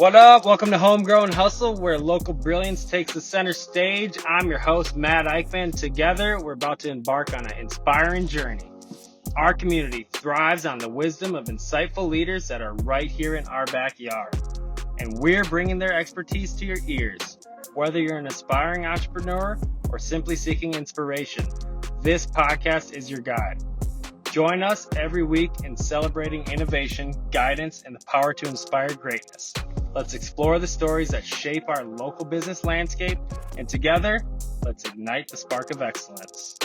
What up? Welcome to Homegrown Hustle, where local brilliance takes the center stage. I'm your host, Matt Eickman. Together, we're about to embark on an inspiring journey. Our community thrives on the wisdom of insightful leaders that are right here in our backyard. And we're bringing their expertise to your ears. Whether you're an aspiring entrepreneur or simply seeking inspiration, this podcast is your guide. Join us every week in celebrating innovation, guidance, and the power to inspire greatness. Let's explore the stories that shape our local business landscape, and together, let's ignite the spark of excellence.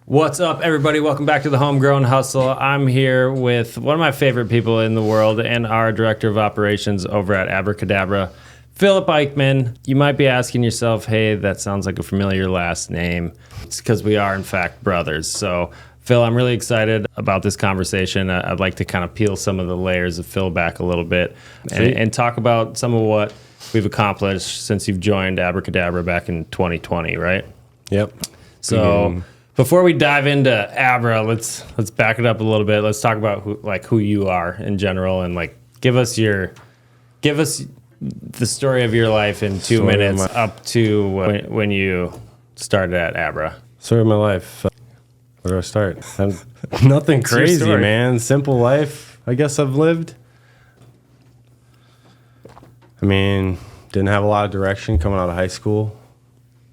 What's up, everybody? Welcome back to the Homegrown Hustle. I'm here with one of my favorite people in the world and our Director of Operations over at Abra Kadabra, Philip Eickman. You might be asking yourself, hey, that sounds like a familiar last name. It's because we are, in fact, brothers. So, Phil, I'm really excited about this conversation. I'd like to kind of peel some of the layers of Phil back a little bit and talk about some of what we've accomplished since you've joined Abra Kadabra back in 2020, right? Yep. So before we dive into Abra, let's back it up a little bit. Let's talk about who you are in general, and give us the story of your life in 2 minutes up to when you started at Abra. Story of my life. Where do I start? Nothing crazy, man. Simple life, I guess I've lived. I mean, didn't have a lot of direction coming out of high school.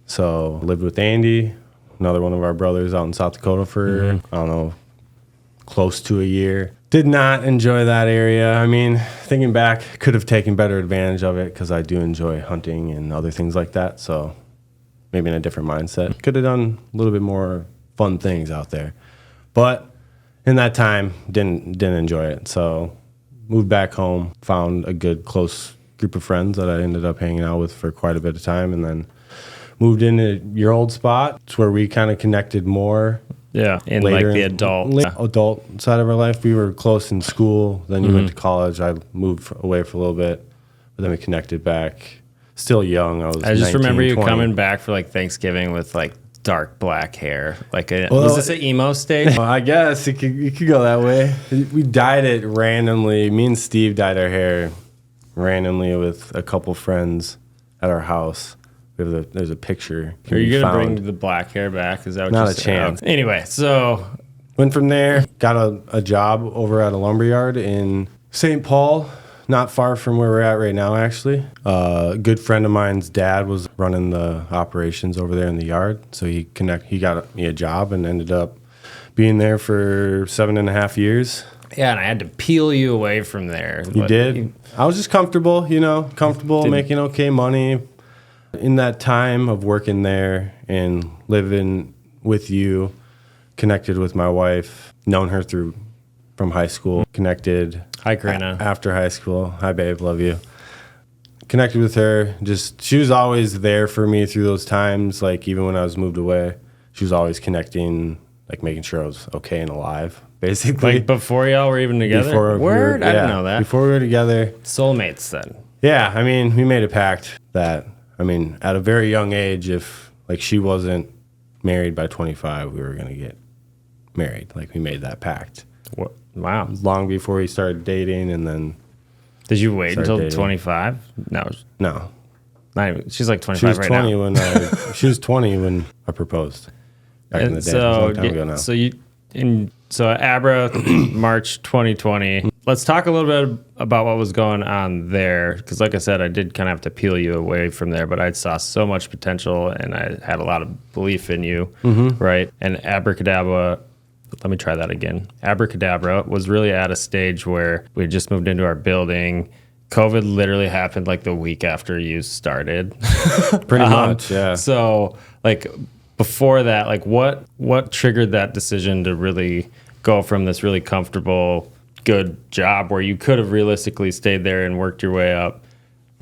So lived with Andy, another one of our brothers out in South Dakota for, I don't know, close to a year. Did not enjoy that area. I mean, thinking back, could have taken better advantage of it because I do enjoy hunting and other things like that. So maybe in a different mindset. Could have done a little bit more fun things out there. But in that time, didn't enjoy it. So moved back home, found a good close group of friends that I ended up hanging out with for quite a bit of time, and then moved into your old spot. It's where we kind of connected more. Yeah, in the adult side of our life. We were close in school. Then you went to college. I moved away for a little bit, but then we connected back. Still young. I just remember you 20. Coming back for Thanksgiving with dark black hair. Was this an emo stage? I guess it could go that way. We dyed it randomly. Me and Steve dyed our hair randomly with a couple friends at our house. There's a picture. Are you going to bring the black hair back? Is that what Not you're a saying? chance. Anyway, so went from there, got a job over at a lumberyard in St. Paul, not far from where we're at right now, actually. A good friend of mine's dad was running the operations over there in the yard, so he got me a job and ended up being there for 7.5 years. Yeah, and I had to peel you away from there. You did? I was just comfortable, making okay money. In that time of working there and living with you, connected with my wife, known her from high school, connected. Hi, Karina. After high school. Hi, babe. Love you. Connected with her. She was always there for me through those times. Even when I was moved away, she was always connecting, making sure I was okay and alive, basically. Before y'all were even together? Word? I didn't know that. Before we were together. Soulmates then. Yeah, we made a pact that, at a very young age, if she wasn't married by 25, we were going to get married. We made that pact. What? Wow. Long before we started dating, and then... Did you wait until 25? No. No. Not even, she's 25 right now. She was 20 when I proposed. Back in the day. It was a long time ago now. So Abra, March 2020. Let's talk a little bit about what was going on there, because like I said, I did kind of have to peel you away from there, but I saw so much potential and I had a lot of belief in you, right? And Abra Kadabra, let me try that again. Abra Kadabra was really at a stage where we had just moved into our building. COVID literally happened the week after you started. Pretty much, yeah. So before that, what triggered that decision to really go from this really comfortable, good job where you could have realistically stayed there and worked your way up?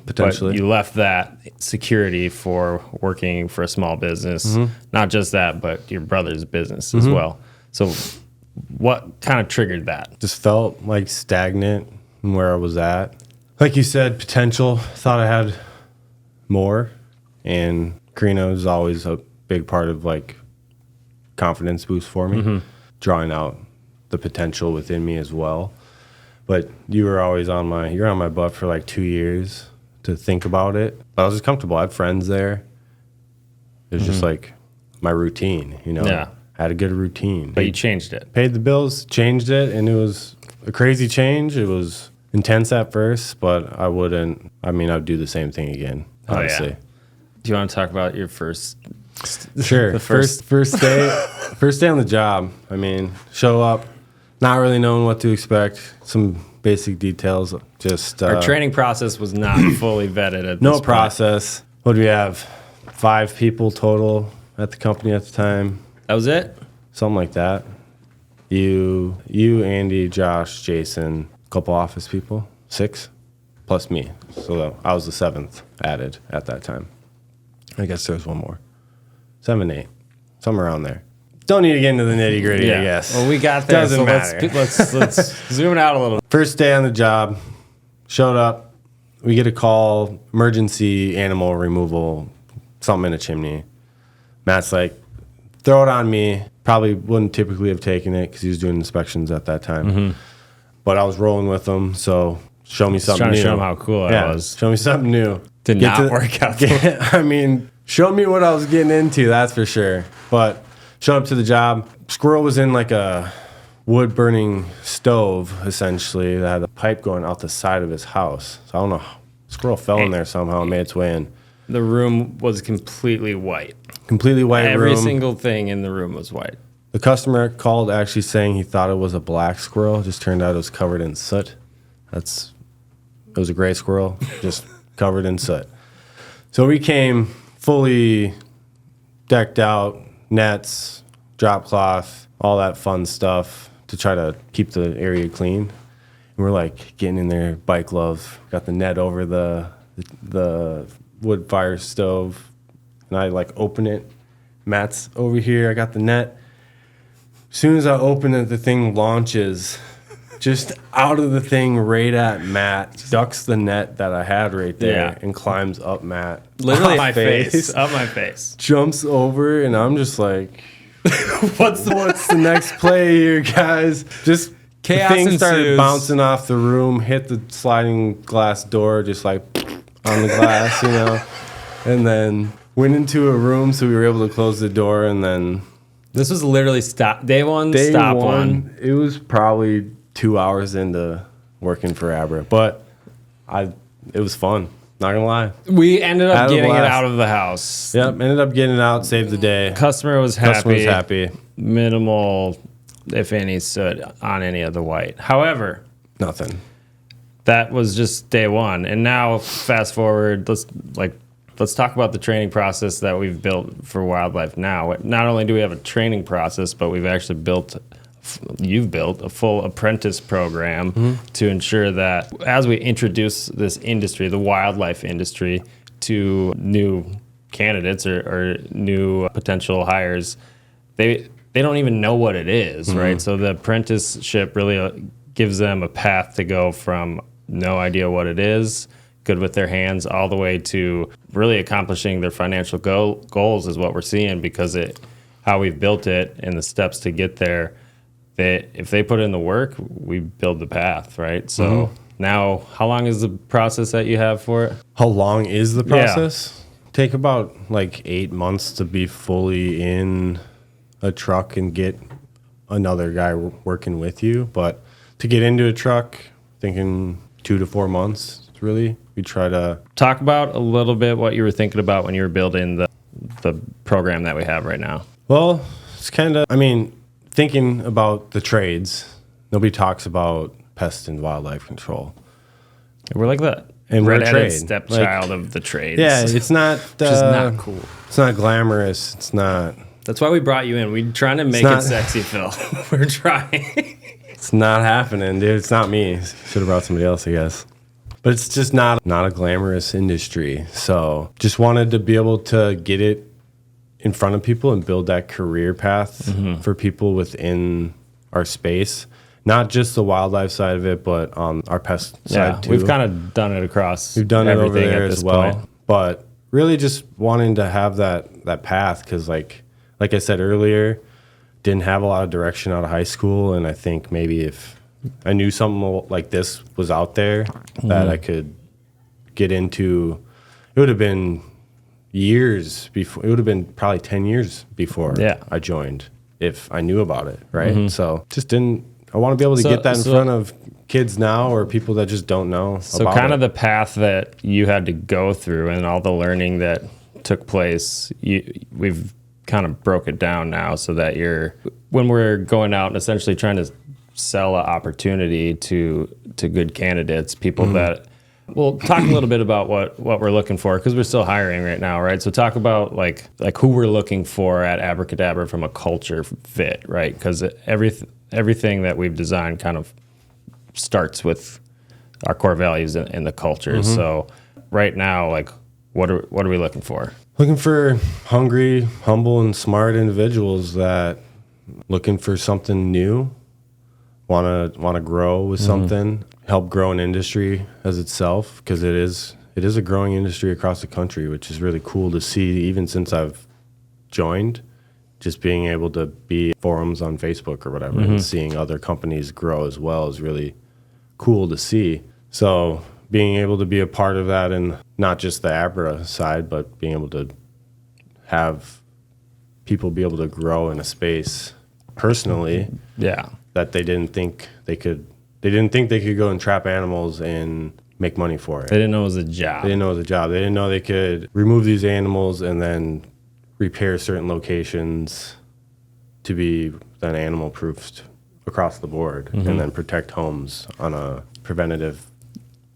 Potentially. But you left that security for working for a small business. Not just that, but your brother's business as well. So what kind of triggered that? Just felt stagnant in where I was at. Like you said, potential. Thought I had more. And Karina was always a big part of confidence boost for me. Drawing out the potential within me as well. But you're on my butt for like 2 years to think about it. But I was just comfortable. I had friends there. It was just like my routine, you know. Yeah. I had a good routine. But you changed it. Paid the bills, changed it, and it was a crazy change. It was intense at first, but I'd do the same thing again, honestly. Oh, yeah. Do you want to talk about your first? Sure. The first day on the job. I mean, show up, not really knowing what to expect. Some basic details. Just Our training process was not fully vetted at this no point. process. What do we have? 5 people total at the company at the time. That was it? Something like that. You, Andy, Josh, Jason, a couple office people, 6, plus me. So I was the 7th added at that time. I guess there's one more. 7, 8, somewhere around there. Don't need to get into the nitty gritty, I guess. Well, we got there. Doesn't matter. Let's zoom it out a little. First day on the job, showed up. We get a call, emergency animal removal, something in a chimney. Matt's like, throw it on me. Probably wouldn't typically have taken it because he was doing inspections at that time. But I was rolling with him, so show me something Trying new. to show him how cool I was. Show me something new. Did not work out. I mean, show me what I was getting into, that's for sure. But showed up to the job. Squirrel was in like a wood-burning stove, essentially, that had a pipe going out the side of his house. So I don't know. Squirrel fell in there somehow and made its way in. The room was completely white. Completely white room. Every single thing in the room was white. The customer called actually saying he thought it was a black squirrel. Just turned out it was covered in soot. It was a gray squirrel, just covered in soot. So we came fully decked out, nets, drop cloth, all that fun stuff to try to keep the area clean. And we're like getting in there, bike gloves, got the net over the wood fire stove. And I like open it. Matt's over here. I got the net. As soon as I open it, the thing launches just out of the thing right at Matt. Ducks the net that I had right there and climbs up Matt. Literally my face. Up my face. Jumps over and I'm just like, what's the next play here, guys? Just chaos the thing started ensues. bouncing off the room, hit the sliding glass door, just like on the glass, you know. And then went into a room, so we were able to close the door, and then... This was literally day one, stop one. It was probably 2 hours into working for Abra, but it was fun, not gonna lie. We ended up getting it blast. out of the house. Yep, ended up getting it out, saved the day. Customer was happy. Minimal, if any, soot on any of the white. However... Nothing. That was just day one. And now, fast forward, let's talk about the training process that we've built for wildlife now. Not only do we have a training process, but we've actually you've built a full apprentice program to ensure that as we introduce this industry, the wildlife industry, to new candidates or new potential hires, they don't even know what it is, right? So the apprenticeship really gives them a path to go from no idea what it is, good with their hands, all the way to really accomplishing their financial goals is what we're seeing, because how we've built it and the steps to get there, if they put in the work, we build the path, right? So now, how long is the process that you have for it? How long is the process? Take about like 8 months to be fully in a truck and get another guy working with you. But to get into a truck, thinking 2 to 4 months, really. We try to talk about a little bit what you were thinking about when you were building the program that we have right now. Well, it's kind of, thinking about the trades. Nobody talks about pest and wildlife control. We're like that. And we're a redheaded trade. stepchild of the trades. Yeah, it's not. Which is not cool. It's not glamorous. It's not. That's why we brought you in. We're trying to make it sexy, Phil. We're trying. It's not happening, dude. It's not me. Should have brought somebody else, I guess. But it's just not a glamorous industry. So just wanted to be able to get it in front of people and build that career path for people within our space. Not just the wildlife side of it, but on our pest side too. We've kind of done it across. We've done it over there as well. Point. But really just wanting to have that path, because like I said earlier, didn't have a lot of direction out of high school. And I think maybe if I knew something like this was out there that I could get into, it would have been years before. It would have been probably 10 years before I joined if I knew about it, right? So just didn't. I want to be able to get that in front of kids now or people that just don't know. So kind of the path that you had to go through and all the learning that took place, we've kind of broke it down now so that when we're going out and essentially trying to sell an opportunity to good candidates, people that, we'll talk a little bit about what we're looking for because we're still hiring right now, right? So talk about like who we're looking for at Abra Kadabra from a culture fit, right? Because everything that we've designed kind of starts with our core values and the culture. So right now, like, what are we looking for? Looking for hungry, humble, and smart individuals that looking for something new, want to grow with something, help grow an industry as itself, because it is a growing industry across the country, which is really cool to see. Even since I've joined, just being able to be forums on Facebook or whatever and seeing other companies grow as well is really cool to see. So being able to be a part of that, and not just the Abra side, but being able to have people be able to grow in a space personally that they didn't think they could go and trap animals and make money for it. They didn't know it was a job. They didn't know they could remove these animals and then repair certain locations to be then animal proofed across the board and then protect homes on a preventative,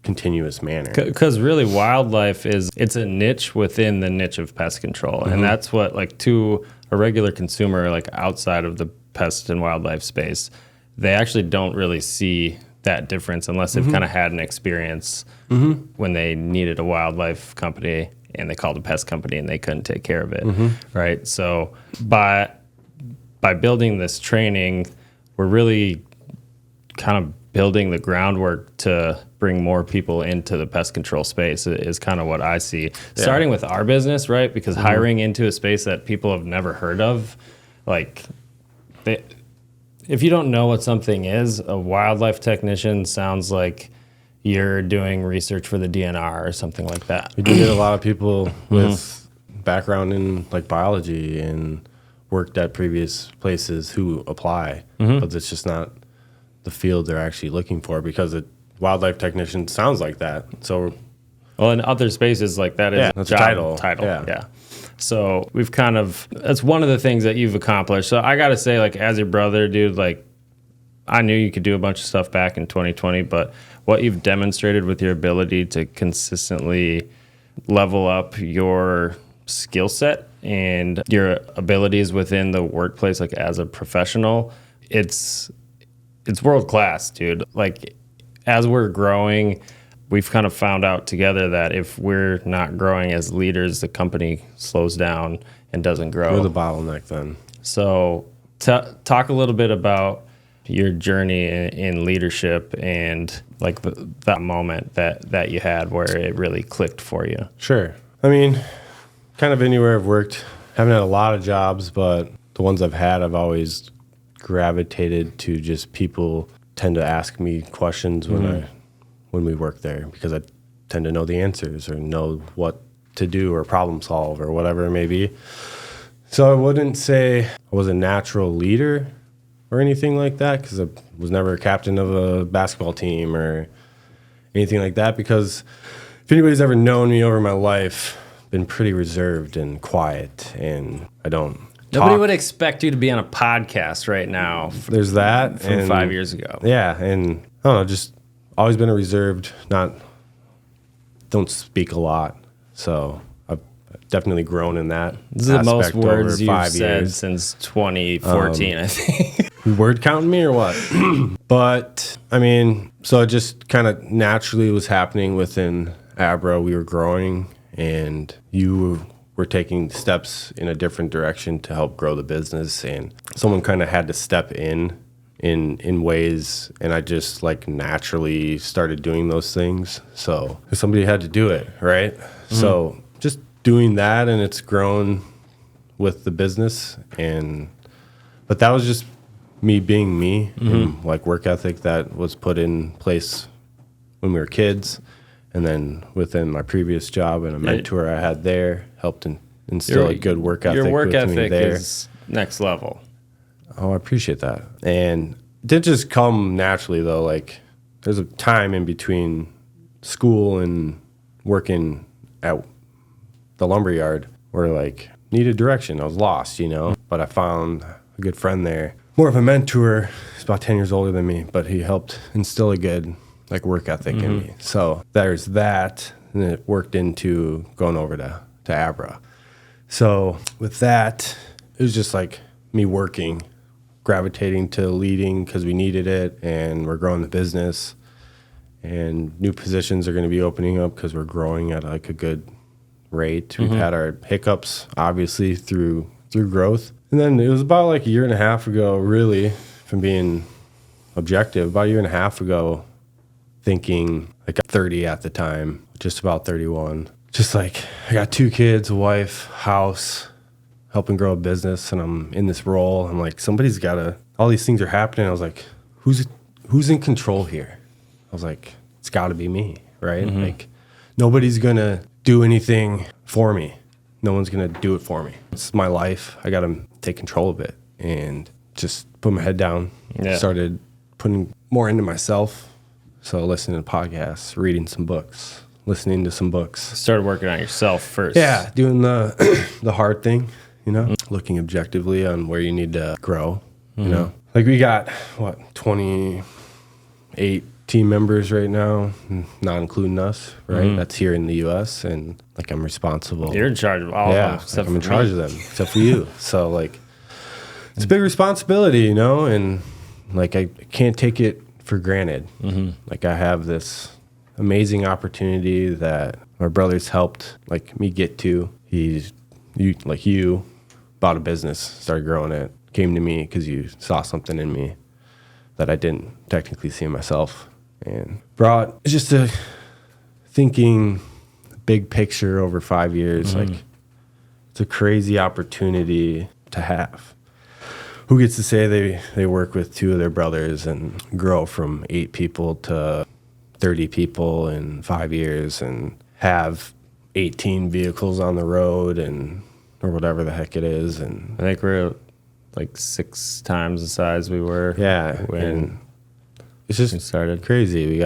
continuous manner. Because really wildlife it's a niche within the niche of pest control. And that's what, like, to a regular consumer, like outside of the pest and wildlife space, they actually don't really see that difference unless they've kind of had an experience when they needed a wildlife company and they called a pest company and they couldn't take care of it, right? So by building this training, we're really kind of building the groundwork to bring more people into the pest control space is kind of what I see. Starting with our business, right? Because hiring into a space that people have never heard of, like, if you don't know what something is, a wildlife technician sounds like you're doing research for the DNR or something like that. We do get a lot of people with background in like biology and worked at previous places who apply, but it's just not the field they're actually looking for, because a wildlife technician sounds like that. So, well, in other spaces like that is that's job title. Yeah. So we've that's one of the things that you've accomplished. So I got to say, like, as your brother, dude, like, I knew you could do a bunch of stuff back in 2020, but what you've demonstrated with your ability to consistently level up your skill set and your abilities within the workplace, like as a professional, it's world class, dude. Like, as we're growing, we've kind of found out together that if we're not growing as leaders, the company slows down and doesn't grow. We're the bottleneck then. So talk a little bit about your journey in leadership and like that moment that you had where it really clicked for you. Sure. I mean, kind of anywhere I've worked, haven't had a lot of jobs, but the ones I've had, I've always gravitated to just people tend to ask me questions when we work there, because I tend to know the answers or know what to do or problem solve or whatever it may be. So I wouldn't say I was a natural leader or anything like that, because I was never a captain of a basketball team or anything like that, because if anybody's ever known me over my life, I've been pretty reserved and quiet, and I don't Nobody would expect you to be on a podcast right now. There's that. From 5 years ago. Yeah, and I don't know, just always been a reserved, don't speak a lot. So I've definitely grown in that. This is the most words you've said since 2014, I think. Word counting me or what? But, I mean, so it just kind of naturally was happening within Abra. We were growing, and you were taking steps in a different direction to help grow the business, and someone kind of had to step in ways, and I just like naturally started doing those things. So somebody had to do it, right? So just doing that, and it's grown with the business. But But that was just me being me, and like work ethic that was put in place when we were kids. And then within my previous job and a mentor I had there helped instill a good work ethic. Your work with me ethic there. is next level. Oh, I appreciate that. And it didn't just come naturally, though. Like, there's a time in between school and working at the lumberyard where, like, needed direction. I was lost, you know? But I found a good friend there. More of a mentor. He's about 10 years older than me, but he helped instill a good, like, work ethic in me. So there's that. And it worked into going over to Abra. So with that, it was just, like, me working, gravitating to leading because we needed it, and we're growing the business, and new positions are going to be opening up because we're growing at like a good rate. We've had our hiccups obviously through growth, and then it was about like a year and a half ago, really, if I'm being objective, about a year and a half ago, thinking like I'm 30 at the time, just about 31, just like I got 2 kids, a wife, house, helping grow a business, and I'm in this role. I'm like, somebody's got to, all these things are happening. I was like, who's in control here? I was like, it's got to be me, right? Like, nobody's going to do anything for me. No one's going to do it for me. It's my life. I got to take control of it, and just put my head down. Started putting more into myself. So listening to podcasts, reading some books, listening to some books. Started working on yourself first. Yeah, doing the hard thing. You know, looking objectively on where you need to grow, you know. Like we got, 28 team members right now, not including us, right? That's here in the U.S. And, like, I'm responsible. You're in charge of all of them. Like I'm in charge of them, except for you. So, like, it's a big responsibility, you know, and, like, I can't take it for granted. Like, I have this amazing opportunity that my brothers helped, like, me get to. You bought a business, started growing it, came to me because you saw something in me that I didn't technically see in myself, and brought just a thinking big picture over 5 years. Like, it's a crazy opportunity to have. Who gets to say they work with 2 of their brothers and grow from 8 people to 30 people in 5 years and have 18 vehicles on the road or whatever the heck it is. And I think we're like 6 times the size we were. And it's just started. Crazy.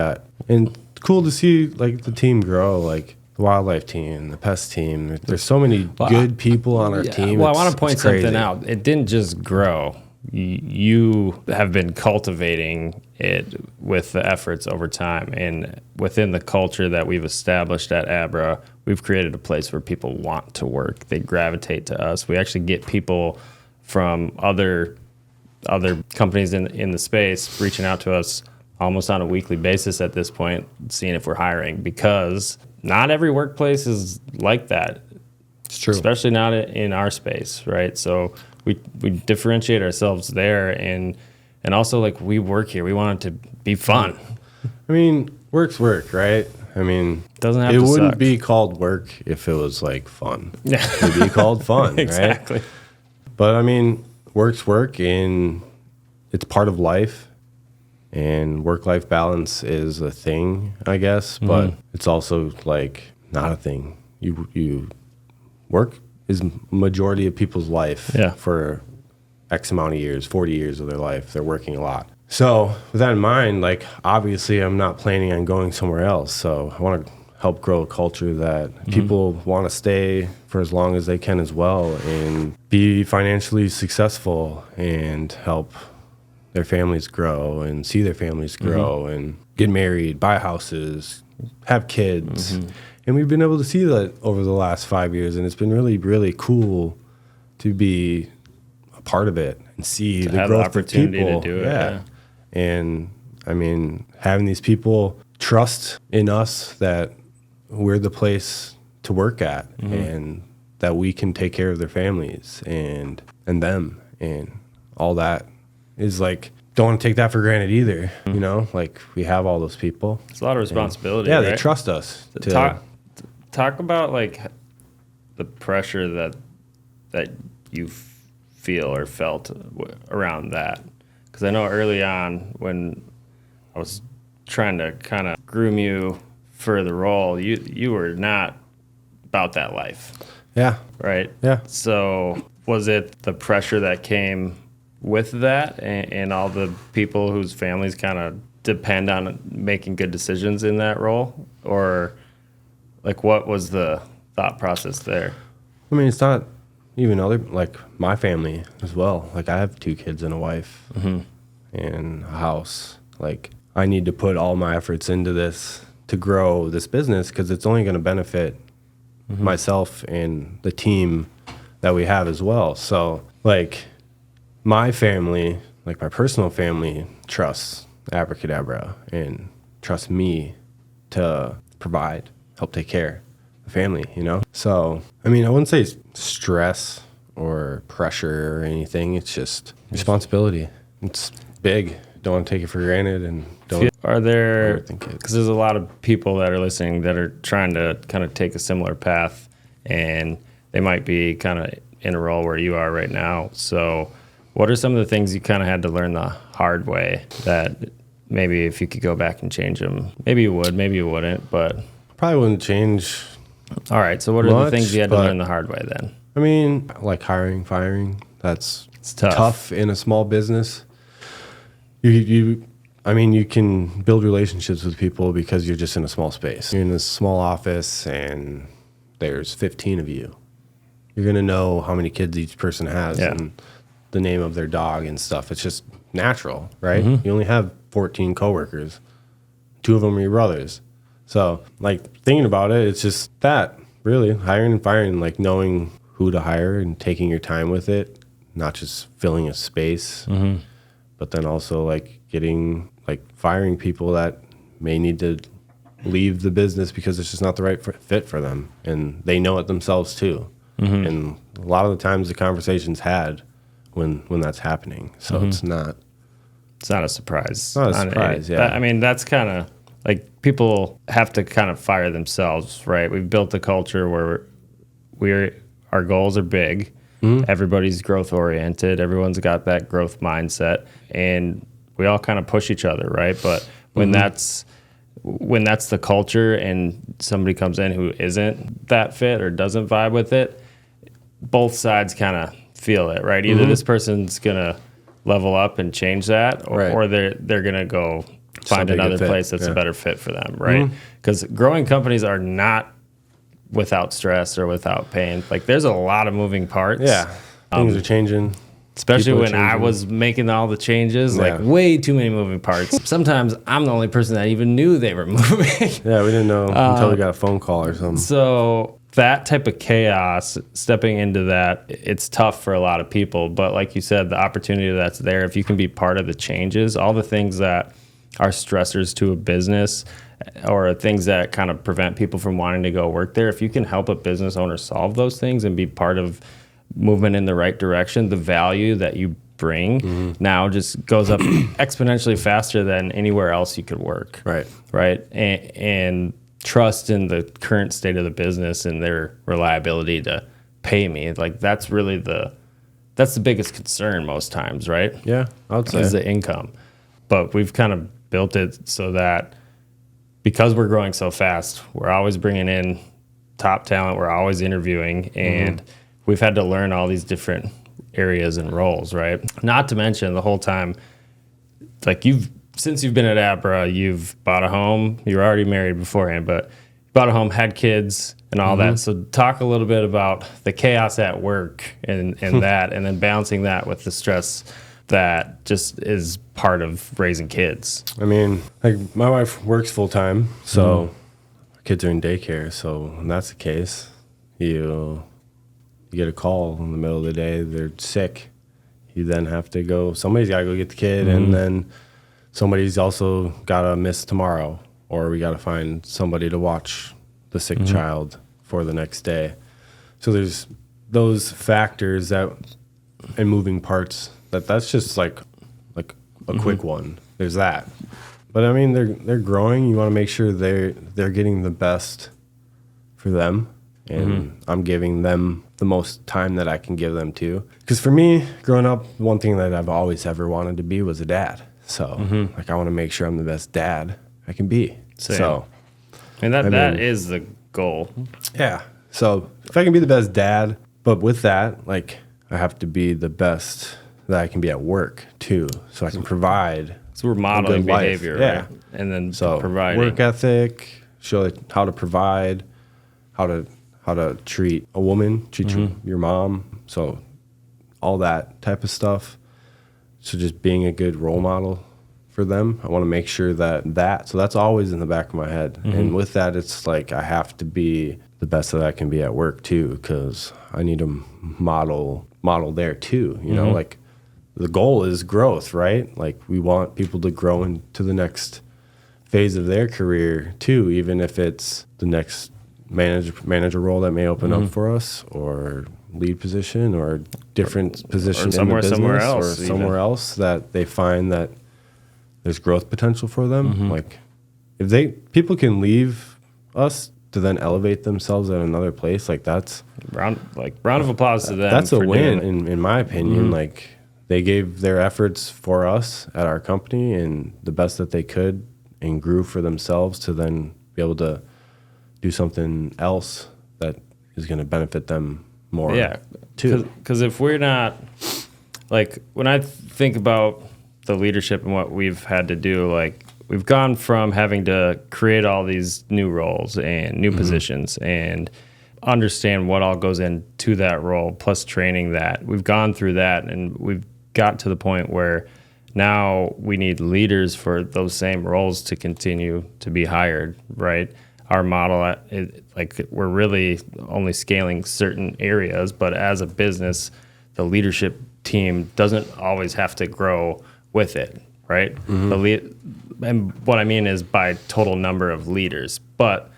And cool to see like the team grow, like the wildlife team, the pest team. There's so many good people on our team. Well, I want to point something out. It didn't just grow. You have been cultivating it with the efforts over time, and within the culture that we've established at Abra, we've created a place where people want to work. They gravitate to us. We actually get people from other companies in the space reaching out to us almost on a weekly basis at this point, seeing if we're hiring, because not every workplace is like that. It's true. Especially not in our space, right? So we differentiate ourselves there, and also, like, we work here. We want it to be fun. I mean, work's work, right? I mean, it wouldn't suck. be called work if it was like fun. Yeah. It'd be called fun, Exactly. right? But I mean, work's work, and it's part of life, and work-life balance is a thing, I guess, but it's also like not a thing. You work is majority of people's life for X amount of years, 40 years of their life. They're working a lot. So with that in mind, like, obviously I'm not planning on going somewhere else. So I want to help grow a culture that people want to stay for as long as they can as well, and be financially successful and help their families grow and see their families grow and get married, buy houses, have kids. And we've been able to see that over the last 5 years, and it's been really, really cool to be a part of it and see the growth of people. To do it. Yeah. And I mean, having these people trust in us that we're the place to work at, and that we can take care of their families and them, and all that is like, don't want to take that for granted either. You know, like, we have all those people. It's a lot of responsibility. Yeah, right? they trust us. Talk about, like, the pressure that you feel or felt around that? Because I know early on when I was trying to kind of groom you for the role, you were not about that life. Yeah. Right? Yeah. So was it the pressure that came with that and all the people whose families kind of depend on making good decisions in that role? Or like what was the thought process there? I mean, it's not even like my family as well. Like I have 2 kids and a wife and a house. Like I need to put all my efforts into this to grow this business because it's only going to benefit myself and the team that we have as well. So like my family, like my personal family, trusts Abra Kadabra and trusts me to provide, help take care of the family, you know? So, I mean, I wouldn't say stress or pressure or anything. It's just responsibility. It's big. Don't want to take it for granted and don't. Are there, overthink it. because there's a lot of people that are listening that are trying to kind of take a similar path, and they might be kind of in a role where you are right now. So what are some of the things you kind of had to learn the hard way that maybe if you could go back and change them, maybe you would, maybe you wouldn't, but. Probably wouldn't change. All right, so what are the things you had to learn the hard way then? I mean, like hiring, firing, that's It's tough. in a small business. I mean, you can build relationships with people because you're just in a small space. You're in a small office and there's 15 of you. You're going to know how many kids each person has and the name of their dog and stuff. It's just natural, right? You only have 14 coworkers. 2 of them are your brothers. So, like, thinking about it, it's just that, really, hiring and firing, like, knowing who to hire and taking your time with it, not just filling a space, but then also, like, firing people that may need to leave the business because it's just not the right fit for them. And they know it themselves, too. And a lot of the times the conversation's had when that's happening. So it's not a surprise. It's not a surprise, yeah. I mean, that's kind of like people have to kind of fire themselves, right? We've built a culture where our goals are big. Everybody's growth oriented. Everyone's got that growth mindset, and we all kind of push each other, right? But when that's the culture and somebody comes in who isn't that fit or doesn't vibe with it, both sides kind of feel it, right? Either this person's gonna level up and change that, or they're gonna go find another place that's a better fit for them, right? Because growing companies are not without stress or without pain. Like there's a lot of moving parts. Yeah, things are changing. Especially when I was making all the changes, like way too many moving parts. Sometimes I'm the only person that even knew they were moving. Yeah, we didn't know until we got a phone call or something. So that type of chaos, stepping into that, it's tough for a lot of people. But like you said, the opportunity that's there, if you can be part of the changes, all the things that are stressors to a business or things that kind of prevent people from wanting to go work there, if you can help a business owner solve those things and be part of movement in the right direction, the value that you bring now just goes up exponentially faster than anywhere else you could work. Right. And trust in the current state of the business and their reliability to pay me. Like that's really that's the biggest concern most times, right? Yeah, I would say. Is the income. But we've kind of built it so that because we're growing so fast, we're always bringing in top talent, we're always interviewing, and we've had to learn all these different areas and roles, right? Not to mention the whole time, like since you've been at Abra, you've bought a home. You were already married beforehand, but you bought a home, had kids, and all that. So talk a little bit about the chaos at work and that, and then balancing that with the stress that just is part of raising kids. I mean, like my wife works full time, so kids are in daycare. So when that's the case, you get a call in the middle of the day, they're sick. You then have to go, somebody's got to go get the kid, and then somebody's also got to miss tomorrow, or we got to find somebody to watch the sick child for the next day. So there's those factors and moving parts that's just like a quick one. There's that. But I mean, they're growing. You want to make sure they're getting the best for them and I'm giving them the most time that I can give them too. Because for me, growing up, one thing that I've always ever wanted to be was a dad. So like I want to make sure I'm the best dad I can be. Same. So And that is the goal. yeah. So if I can be the best dad, but with that, like I have to be the best that I can be at work too. So I can provide. So we're modeling life. behavior, Yeah. right? And then So providing. work ethic, show how to provide, how to treat a woman, treat your mom. So all that type of stuff. So just being a good role model for them. I want to make sure so that's always in the back of my head. And with that, it's like I have to be the best that I can be at work too, because I need to model there too. You know, like the goal is growth, right? Like we want people to grow into the next phase of their career too, even if it's the next manager role that may open up for us, or lead position, or different position in the business, somewhere else, or somewhere else that they find that there's growth potential for them. Like if people can leave us to then elevate themselves at another place, like that's round of applause to them. that's a for win doing it. in my opinion. Like they gave their efforts for us at our company and the best that they could, and grew for themselves to then be able to do something else that is going to benefit them more. Yeah, too. Because if we're not, like, when I think about the leadership and what we've had to do, like, we've gone from having to create all these new roles and new positions and understand what all goes into that role, plus training that. We've gone through that, and we've got to the point where now we need leaders for those same roles to continue to be hired, right? Our model, like, we're really only scaling certain areas, but as a business, the leadership team doesn't always have to grow with it, right? And what I mean is by total number of leaders. But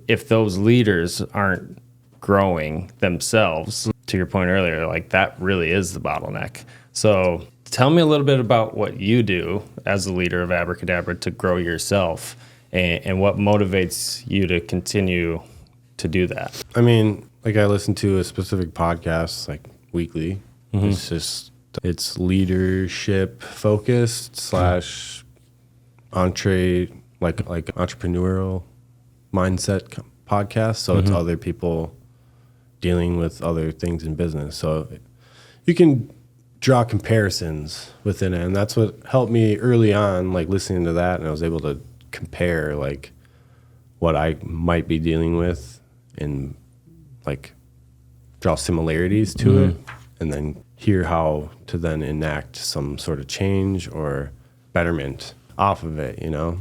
if those leaders aren't growing themselves, to your point earlier, like that really is the bottleneck. So tell me a little bit about what you do as the leader of Abra Kadabra to grow yourself, and what motivates you to continue to do that. I mean, like I listen to a specific podcast like weekly. It's leadership focused / entrepreneurial mindset podcast. So it's other people dealing with other things in business. So you can draw comparisons within it, and that's what helped me early on, like listening to that, and I was able to compare like what I might be dealing with and like draw similarities to it, and then hear how to then enact some sort of change or betterment off of it, you know?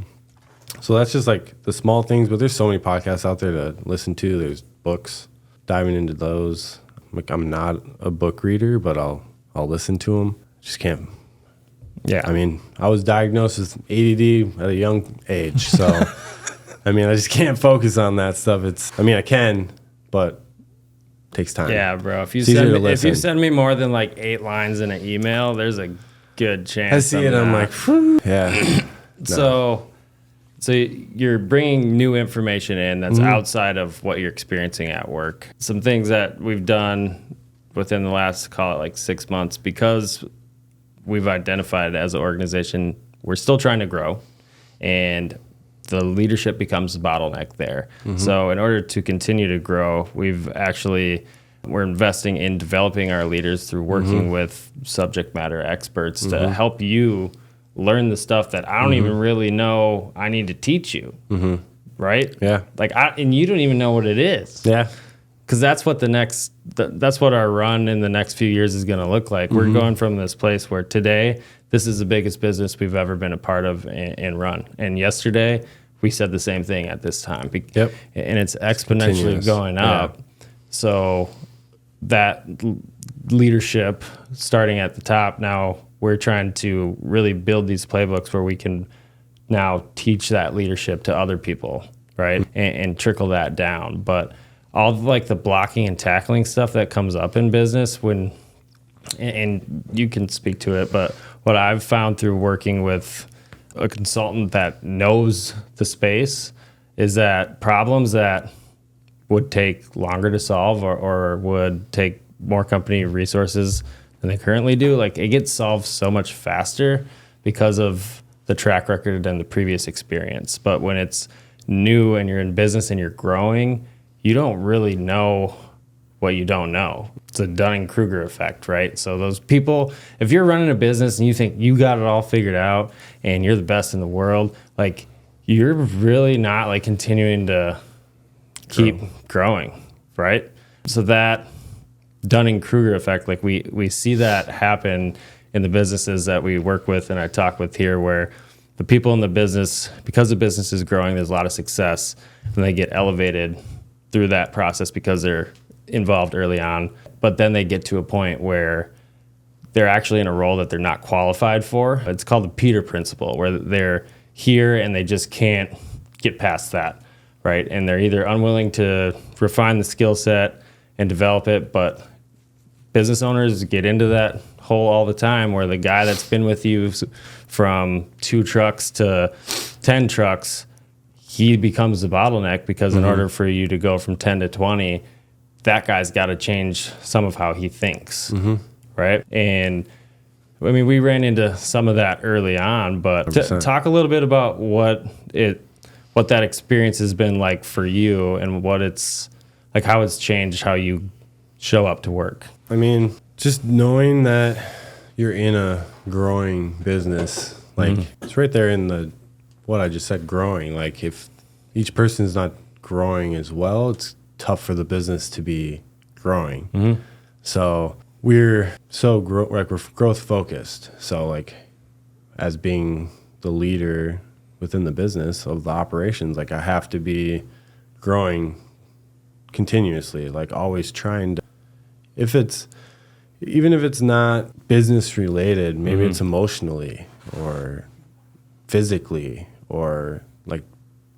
So that's just like the small things, but there's so many podcasts out there to listen to. There's books, diving into those. Like I'm not a book reader, but I'll listen to them. Just can't. Yeah. I mean, I was diagnosed with ADD at a young age, so I mean, I just can't focus on that stuff. I can, but it takes time. Yeah, bro. If you It's send me more than like 8 lines in an email, there's a good chance. I see it. I'm like, phew. Yeah. So you're bringing new information in that's outside of what you're experiencing at work. Some things that we've done within the last, call it like 6 months, because we've identified as an organization, we're still trying to grow, and the leadership becomes the bottleneck there. So in order to continue to grow, we're investing in developing our leaders through working with subject matter experts to help you learn the stuff that I don't even really know I need to teach you, right? Yeah. Like, and you don't even know what it is. Yeah. Because that's what that's what our run in the next few years is going to look like. We're going from this place where today, this is the biggest business we've ever been a part of and run. And yesterday, we said the same thing at this time. Yep. And it's exponentially going up. Yeah. So that leadership starting at the top, now we're trying to really build these playbooks where we can now teach that leadership to other people, right? And trickle that down. But all of like the blocking and tackling stuff that comes up in business and you can speak to it, but what I've found through working with a consultant that knows the space is that problems that would take longer to solve or would take more company resources than they currently do, like it gets solved so much faster because of the track record and the previous experience. But when it's new and you're in business and you're growing, you don't really know what you don't know. It's a Dunning-Kruger effect, right? So those people, if you're running a business and you think you got it all figured out and you're the best in the world, like you're really not like continuing to keep growing, right? So that Dunning-Kruger effect, like we see that happen in the businesses that we work with and I talk with here, where the people in the business, because the business is growing, there's a lot of success, and they get elevated through that process because they're involved early on. But then they get to a point where they're actually in a role that they're not qualified for. It's called the Peter principle, where they're here and they just can't get past that, right? And they're either unwilling to refine the skill set and develop it, but business owners get into that hole all the time where the guy that's been with you from 2 trucks to 10 trucks, he becomes the bottleneck because in order for you to go from 10 to 20, that guy's got to change some of how he thinks, right? And I mean, we ran into some of that early on, but talk a little bit about what that experience has been like for you and what it's like, how it's changed how you show up to work. I mean, just knowing that you're in a growing business, like it's right there in what I just said, growing. Like if each person's not growing as well, it's tough for the business to be growing. So we're we're growth focused. So like as being the leader within the business of the operations, like I have to be growing continuously, like always trying to, even if it's not business related, maybe it's emotionally or physically or like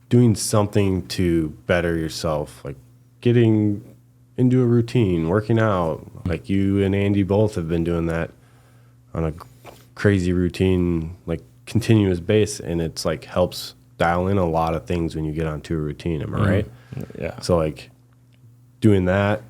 doing something to better yourself, like getting into a routine, working out. Like you and Andy both have been doing that on a crazy routine, like continuous base, and it's like helps dial in a lot of things when you get onto a routine. Am I right? Yeah. So like doing that,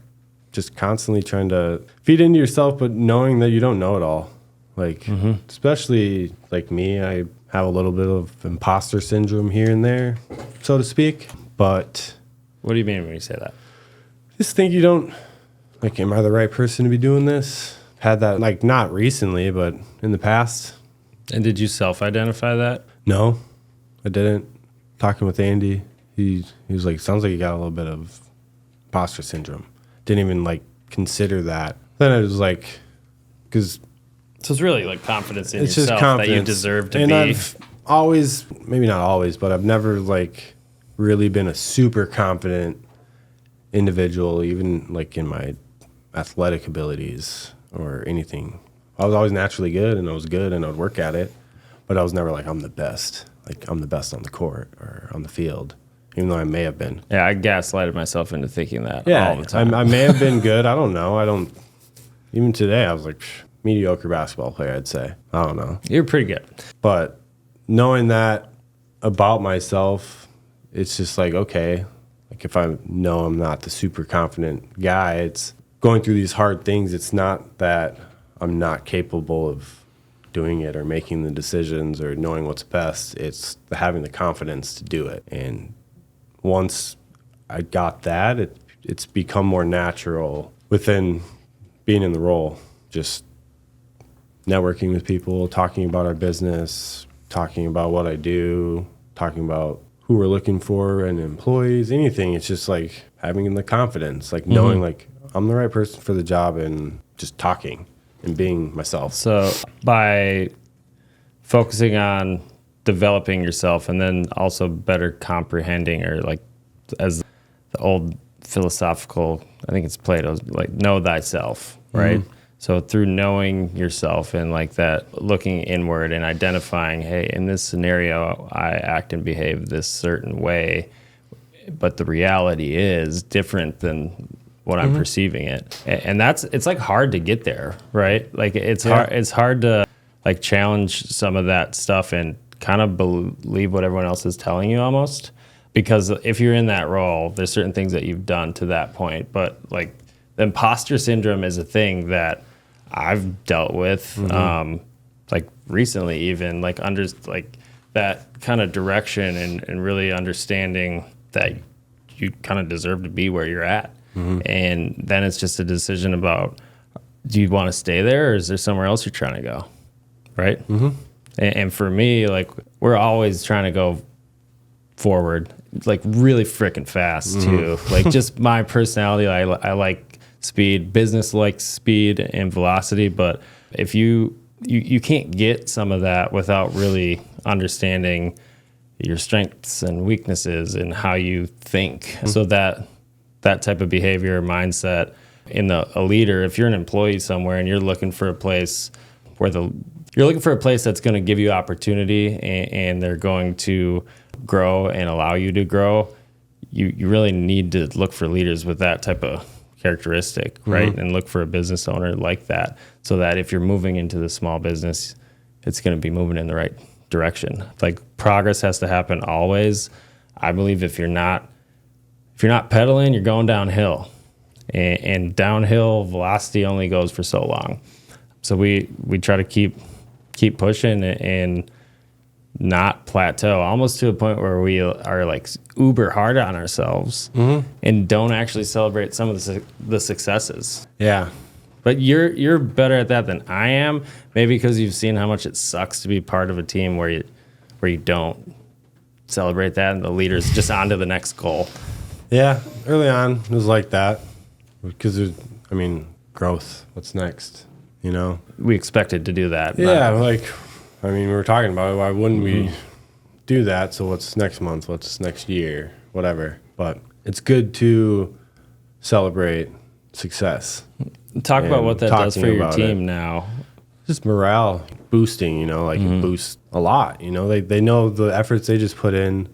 just constantly trying to feed into yourself, but knowing that you don't know it all. Like, especially like me, I have a little bit of imposter syndrome here and there, so to speak. But What do you mean when you say that? just think you don't, like, am I the right person to be doing this? Had that, like, not recently, but in the past. And did you self-identify that? No, I didn't. Talking with Andy, he was like, sounds like you got a little bit of imposter syndrome. Didn't even, like, consider that. Then I was like, because So it's really like confidence in it's yourself just confidence that you deserve to and be. I've always, maybe not always, but I've never like really been a super confident individual, even like in my athletic abilities or anything. I was always naturally good and I was good and I would work at it, but I was never like, I'm the best. Like I'm the best on the court or on the field, even though I may have been. Yeah, I gaslighted myself into thinking that all the time. I may have been good. I don't know. Even today, I was like, mediocre basketball player, I'd say. I don't know. You're pretty good. But knowing that about myself, it's just like, okay, like if I know I'm not the super confident guy, it's going through these hard things. It's not that I'm not capable of doing it or making the decisions or knowing what's best. It's having the confidence to do it. And once I got that, it's become more natural within being in the role, just networking with people, talking about our business, talking about what I do, talking about who we're looking for and employees, anything. It's just like having the confidence, like knowing like I'm the right person for the job and just talking and being myself. So by focusing on developing yourself and then also better comprehending, or like as the old philosophical, I think it's Plato's, like know thyself, right? So through knowing yourself and like that, looking inward and identifying, hey, in this scenario, I act and behave this certain way, but the reality is different than what I'm perceiving it. And it's like hard to get there, right? Like it's hard to like challenge some of that stuff and kind of believe what everyone else is telling you almost. because if you're in that role, there's certain things that you've done to that point. But like the imposter syndrome is a thing that I've dealt with, like recently, even like under like that kind of direction and really understanding that you kind of deserve to be where you're at. And then it's just a decision about, do you want to stay there or is there somewhere else you're trying to go? Right. And for me, like we're always trying to go forward, like really freaking fast too. Like just my personality, I like speed. Business likes speed and velocity, but if you can't get some of that without really understanding your strengths and weaknesses and how you think. So that type of behavior or mindset in a leader, if you're an employee somewhere and you're looking for a place where you're looking for a place that's going to give you opportunity and they're going to grow and allow you to grow, you really need to look for leaders with that type of characteristic, right? And look for a business owner like that, so that if you're moving into the small business, it's going to be moving in the right direction. Like progress has to happen always. I believe if you're not pedaling, you're going downhill, and downhill velocity only goes for so long. So we try to keep pushing and not plateau, almost to a point where we are like uber hard on ourselves and don't actually celebrate some of the successes. Yeah. But you're better at that than I am, maybe because you've seen how much it sucks to be part of a team where you don't celebrate that and the leader's just on to the next goal. Yeah, early on it was like that because growth. What's next? We expected to do that. Yeah, we were talking about it. Why wouldn't we do that? So what's next month? What's next year? Whatever. But it's good to celebrate success. Talk about what that does for your team now. Just morale boosting, it boosts a lot. They know the efforts they just put in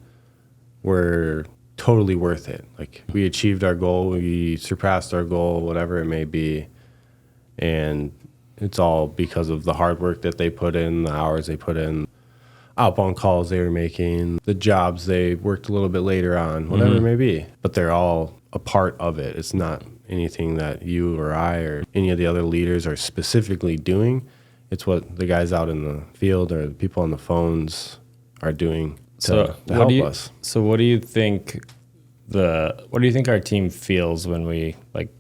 were totally worth it. Like we achieved our goal, we surpassed our goal, whatever it may be. And it's all because of the hard work that they put in, the hours they put in, outbound calls they were making, the jobs they worked a little bit later on, whatever it may be. But they're all a part of it. It's not anything that you or I or any of the other leaders are specifically doing. It's what the guys out in the field or the people on the phones are doing to help us. So what do you think our team feels when we like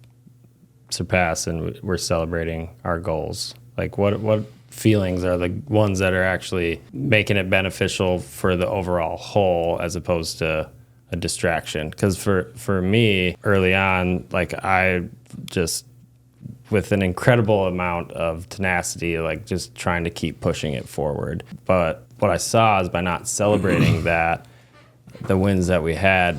surpass and we're celebrating our goals? Like what feelings are the ones that are actually making it beneficial for the overall whole as opposed to a distraction? Because for me early on, like I just with an incredible amount of tenacity, like just trying to keep pushing it forward. But what I saw is by not celebrating the wins that we had,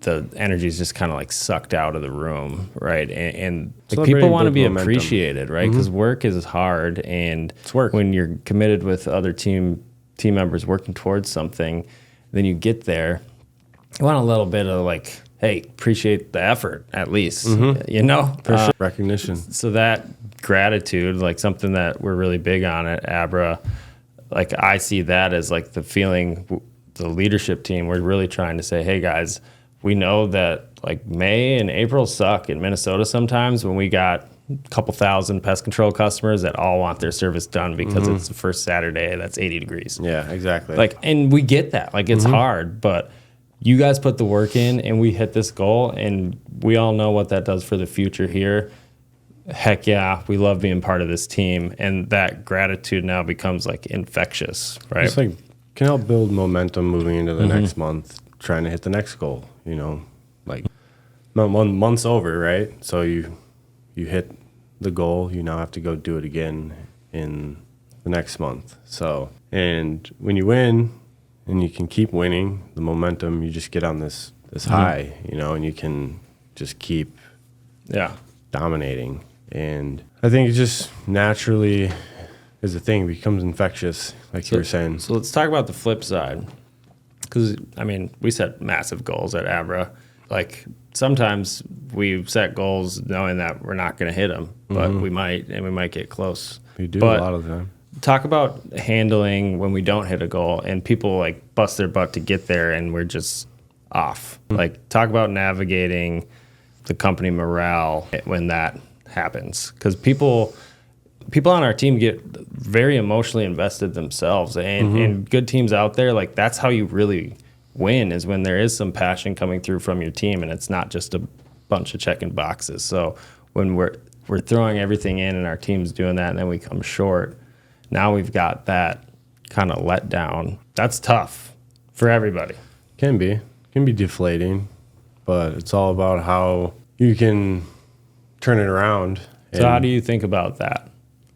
the energy is just kind of like sucked out of the room, right? And like people want to be appreciated, right? Because work is hard, and it's work. When you're committed with other team members working towards something, then you get there, you want a little bit of like, hey, appreciate the effort at least, For sure. Recognition. So that gratitude, like something that we're really big on at Abra, like I see that as like the feeling, the leadership team, we're really trying to say, hey guys, we know that like May and April suck in Minnesota sometimes when we got a couple thousand pest control customers that all want their service done because it's the first Saturday that's 80 degrees. Yeah, exactly. Like, and we get that, like it's hard, but you guys put the work in and we hit this goal, and we all know what that does for the future here. Heck yeah, we love being part of this team, and that gratitude now becomes like infectious, right? It's like can help build momentum moving into the next month, trying to hit the next goal. Like month's over, right? So you hit the goal, you now have to go do it again in the next month. So, and when you win and you can keep winning, the momentum, you just get on this high, and you can just keep dominating. And I think it just naturally is a thing, it becomes infectious, like you were saying. So let's talk about the flip side. Because, we set massive goals at Abra. Like, sometimes we set goals knowing that we're not going to hit them, but we might, and we might get close. We do a lot of the time. Talk about handling when we don't hit a goal and people, like, bust their butt to get there, and we're just off. Like, talk about navigating the company morale when that happens, because people on our team get very emotionally invested themselves, and good teams out there, like, that's how you really win, is when there is some passion coming through from your team and it's not just a bunch of checking boxes. So when we're throwing everything in and our team's doing that and then we come short, now we've got that kind of let down. That's tough for everybody. Can be deflating, but it's all about how you can turn it around. So how do you think about that?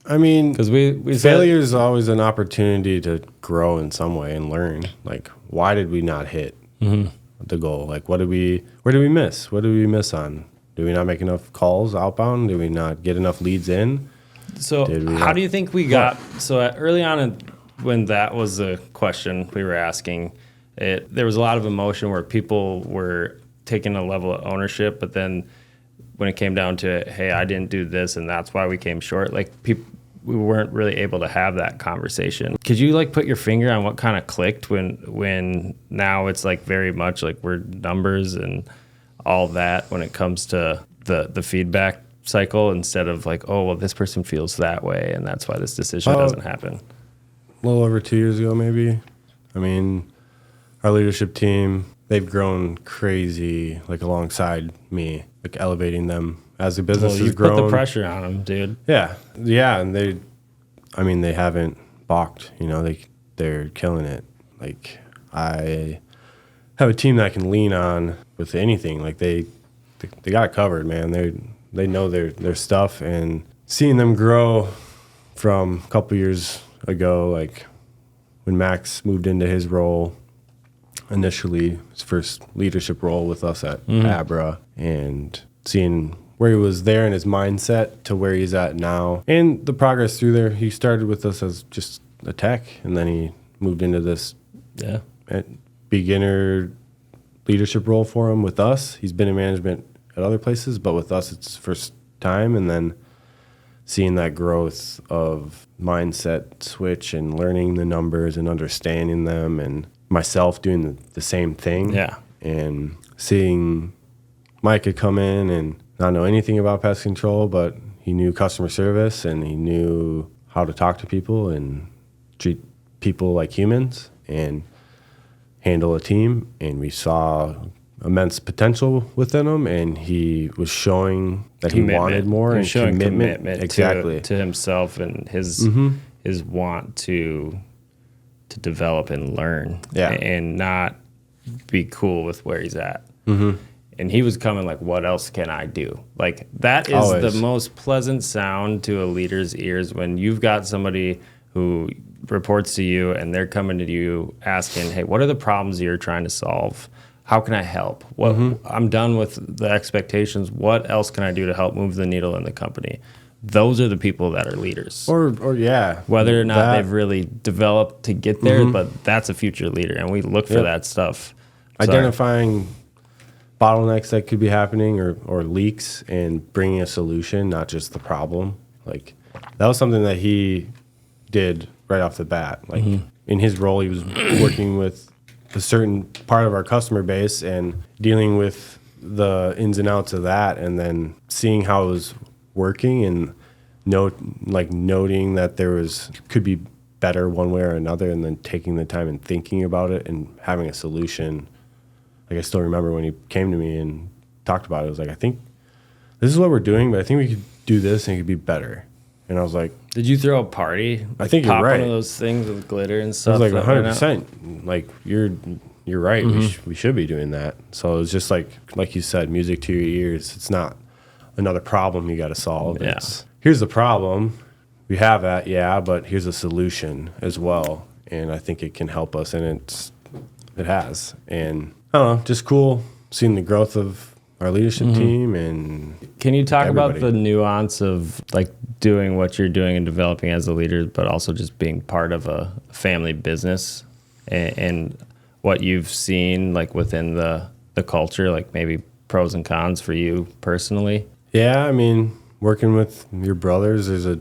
I mean, because we failure is always an opportunity to grow in some way and learn. Like, why did we not hit the goal? Like, where did we miss? What did we miss on? Did we not make enough calls outbound? Did we not get enough leads in? So how do you think we got, so early on when that was a question we were asking, there was a lot of emotion where people were taking a level of ownership, but then when it came down to, hey, I didn't do this and that's why we came short, like, we weren't really able to have that conversation. Could you, like, put your finger on what kind of clicked when now it's, like, very much like we're numbers and all that when it comes to the feedback cycle, instead of like, oh, well, this person feels that way and that's why this decision doesn't happen? A little over 2 years ago, maybe. I mean, our leadership team, they've grown crazy, like, alongside me, like, elevating them as the business has grown. Put the pressure on them, dude. Yeah, and they haven't balked. You know, they're killing it. Like, I have a team that I can lean on with anything. Like, they got it covered, man. They know their stuff, and seeing them grow from a couple years ago, like when Max moved into his role initially, his first leadership role with us at Abra, and seeing where he was there in his mindset to where he's at now, and the progress through there. He started with us as just a tech, and then he moved into this beginner leadership role for him with us. He's been in management at other places, but with us it's first time, and then seeing that growth of mindset switch and learning the numbers and understanding them, and myself doing the same thing. Yeah. And seeing Micah come in and not know anything about pest control, but he knew customer service and he knew how to talk to people and treat people like humans and handle a team. And we saw immense potential within him, and he was showing that he wanted more, and showing commitment exactly to himself and his want to develop and learn, and not be cool with where he's at. And he was coming like, what else can I do? Like, that is the most pleasant sound to a leader's ears, when you've got somebody who reports to you and they're coming to you asking, hey, what are the problems you're trying to solve? How can I help? I'm done with the expectations. What else can I do to help move the needle in the company? Those are the people that are leaders. Whether or not they've really developed to get there, but that's a future leader, and we look for that stuff. Identifying bottlenecks that could be happening, or leaks, and bringing a solution, not just the problem. Like, that was something that he did right off the bat. Like, in his role, he was working with a certain part of our customer base and dealing with the ins and outs of that, and then seeing how it was working, and noting that could be better one way or another, and then taking the time and thinking about it and having a solution. Like, I still remember when he came to me and talked about it. I was like, I think this is what we're doing, but I think we could do this and it could be better. And I was like, did you throw a party? I think you're right. One of those things with glitter and stuff. I was like 100%. Like, you're right. We should be doing that. So it was just like you said, music to your ears. It's not another problem you got to solve. Yeah. It's, here's the problem. We have that, but here's a solution as well. And I think it can help us, and it has. And I don't know, just cool seeing the growth of our leadership team. And can you talk about the nuance of, like, doing what you're doing and developing as a leader, but also just being part of a family business, and what you've seen, like, within the culture, like maybe pros and cons for you personally? Yeah, I mean, working with your brothers is a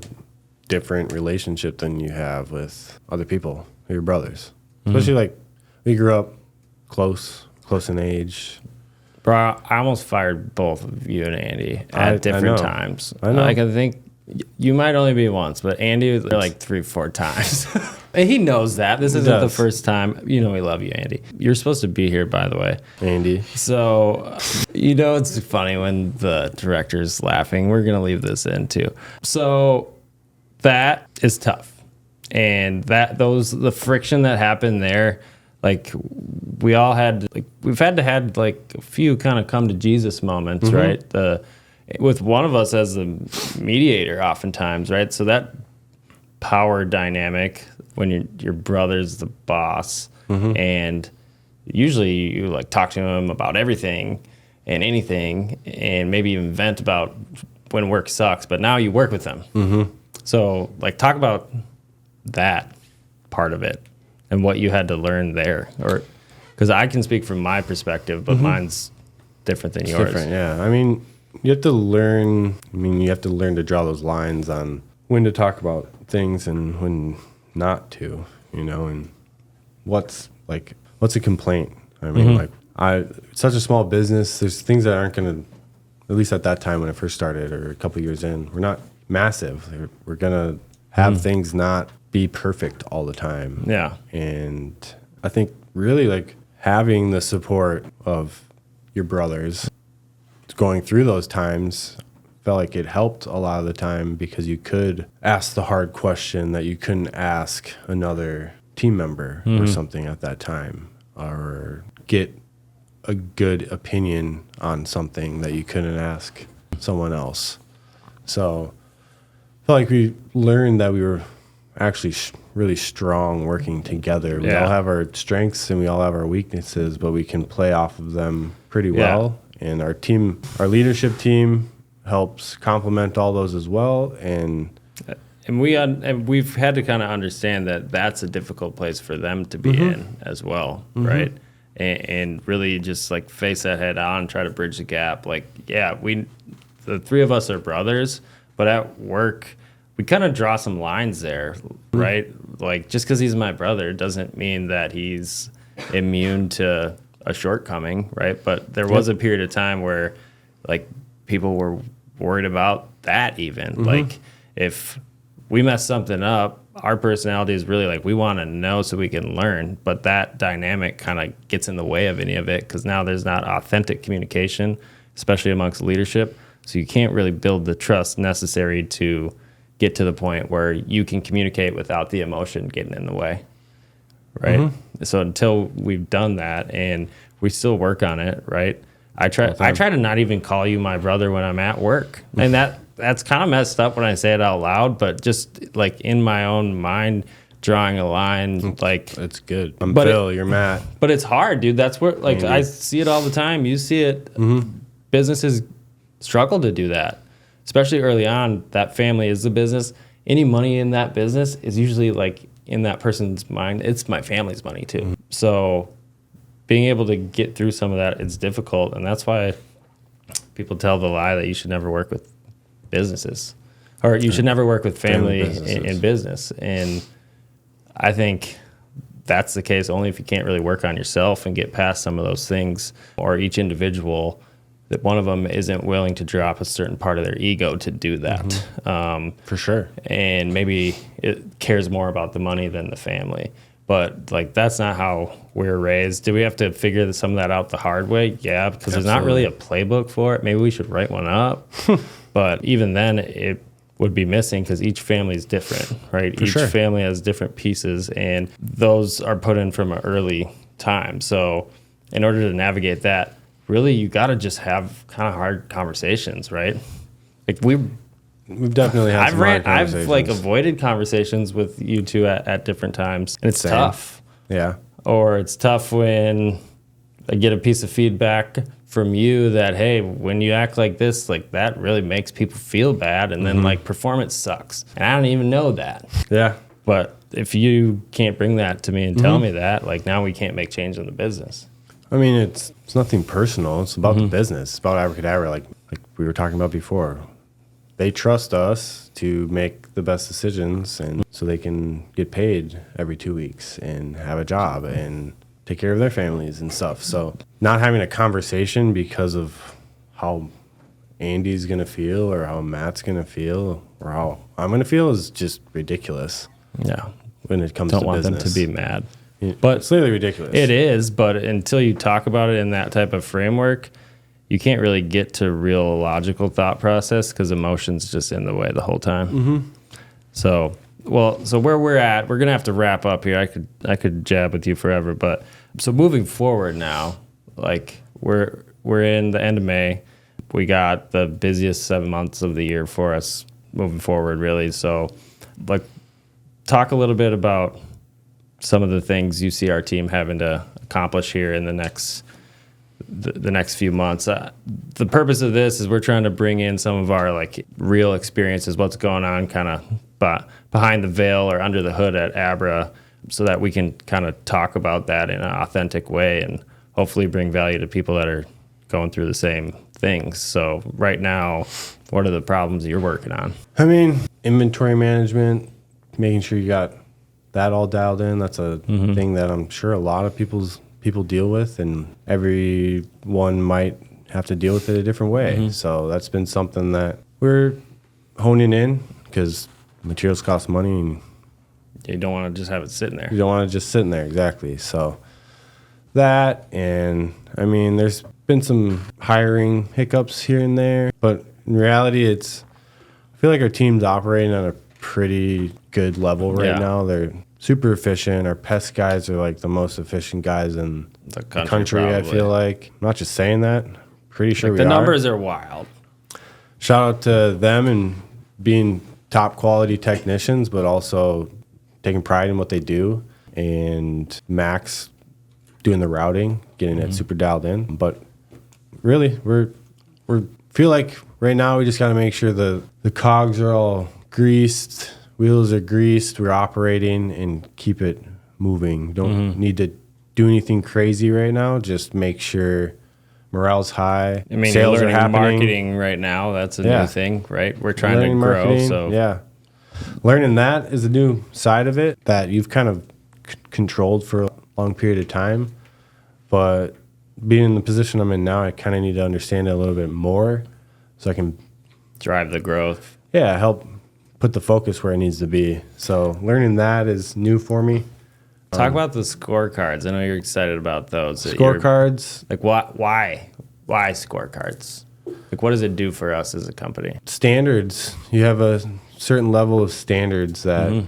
different relationship than you have with other people, your brothers. Especially, like, we grew up close close in age. Bro, I almost fired both of you and Andy at different times. I know. Like, I think you might only be once, but Andy was like 3-4 times. And he knows that. This isn't the first time. You know we love you, Andy. You're supposed to be here, by the way. Andy. So, it's funny when the director's laughing. We're going to leave this in, too. So, that is tough. And the friction that happened there, like, we all had, like, we've had to had, like, a few kind of come to Jesus moments, right? With one of us as the mediator oftentimes, right? So that power dynamic when your brother's the boss and usually you like talk to him about everything and anything and maybe even vent about when work sucks, but now you work with them. So like talk about that part of it and what you had to learn there, or because I can speak from my perspective, but mine's different than yours. Different, yeah. I mean, you have to learn to draw those lines on when to talk about things and when not to, and what's a complaint. I mean, it's such a small business. There's things that aren't going to, at least at that time when I first started or a couple years in, we're not massive. We're going to have things not be perfect all the time. Yeah. And I think really like having the support of your brothers going through those times felt like it helped a lot of the time because you could ask the hard question that you couldn't ask another team member or something at that time, or get a good opinion on something that you couldn't ask someone else. So I felt like we learned that we were actually really strong working together. We all have our strengths and we all have our weaknesses, but we can play off of them pretty well. And our leadership team helps complement all those as well. And we've had to kind of understand that that's a difficult place for them to be in as well, right? And really just like face that head on, try to bridge the gap. Like, the three of us are brothers, but at work, we kind of draw some lines there, right? Like, just because he's my brother doesn't mean that he's immune to a shortcoming, right? But there was a period of time where, like, people were worried about that even. Like, if we mess something up, our personality is really like, we want to know so we can learn. But that dynamic kind of gets in the way of any of it because now there's not authentic communication, especially amongst leadership. So you can't really build the trust necessary to get to the point where you can communicate without the emotion getting in the way, right? So until we've done that, and we still work on it, right? I try to not even call you my brother when I'm at work, and that's kind of messed up when I say it out loud, but just like in my own mind, drawing a line, like it's good. I'm Phil, you're Matt. But it's hard, dude. That's where like I see it all the time. You see it. Businesses struggle to do that. Especially early on, that family is the business. Any money in that business is usually like in that person's mind, it's my family's money too. So being able to get through some of that, it's difficult. And that's why people tell the lie that you should never work with businesses or you should never work with family in business. And I think that's the case only if you can't really work on yourself and get past some of those things, or each individual that one of them isn't willing to drop a certain part of their ego to do that. For sure. And maybe it cares more about the money than the family. But like, that's not how we're raised. Do we have to figure some of that out the hard way? Yeah, because there's not really a playbook for it. Maybe we should write one up. But even then, it would be missing because each family is different, right? Each family has different pieces, and those are put in from an early time. So in order to navigate that, really, you got to just have kind of hard conversations, right? Like we've definitely had some hard conversations. I've like avoided conversations with you two at different times, and it's tough. Yeah. Or it's tough when I get a piece of feedback from you that, hey, when you act like this, like that really makes people feel bad, and then like performance sucks, and I don't even know that. Yeah. But if you can't bring that to me and tell me that, like now we can't make change in the business. I mean, it's nothing personal. It's about the business. It's about Abra Kadabra, like we were talking about before. They trust us to make the best decisions, and so they can get paid every 2 weeks and have a job and take care of their families and stuff. So not having a conversation because of how Andy's going to feel or how Matt's going to feel or how I'm going to feel is just ridiculous. Yeah. When it comes Don't to want business. them to be mad. But it's literally ridiculous. It is, but until you talk about it in that type of framework, you can't really get to real logical thought process because emotion's just in the way the whole time. Mm-hmm. So where we're at, we're gonna have to wrap up here. I could jab with you forever, but so moving forward now, like we're in the end of May. We got the busiest 7 months of the year for us moving forward, really. So, like, talk a little bit about some of the things you see our team having to accomplish here in the next few months. The purpose of this is we're trying to bring in some of our like real experiences, what's going on kind of behind the veil or under the hood at Abra, so that we can kind of talk about that in an authentic way and hopefully bring value to people that are going through the same things. So right now, what are the problems you're working on? I mean, inventory management, making sure you got that all dialed in. That's a thing that I'm sure a lot of people deal with, and everyone might have to deal with it a different way. So that's been something that we're honing in because materials cost money and You don't want to just have it sitting there. you don't want to just sit in there. Exactly. So that, and I mean, there's been some hiring hiccups here and there, but in reality, I feel like our team's operating on a pretty good level right now. They're super efficient. Our pest guys are like the most efficient guys in the country, I feel like. I'm not just saying that. Pretty sure the numbers are wild. Shout out to them and being top quality technicians, but also taking pride in what they do. And Max doing the routing, getting it super dialed in. But really, we're feel like right now we just got to make sure the cogs are all greased, wheels are greased, we're operating, and keep it moving. Don't need to do anything crazy right now. Just make sure morale's high. I mean, sales you're are learning happening. Marketing right now. That's a new thing, right? We're trying to grow. Marketing, So yeah, learning that is a new side of it that you've kind of controlled for a long period of time. But being in the position I'm in now, I kind of need to understand it a little bit more so I can drive the growth. Yeah, help put the focus where it needs to be. So learning that is new for me. Talk about the scorecards. I know you're excited about those. Scorecards. Like, why scorecards? Like, what does it do for us as a company? Standards. You have a certain level of standards that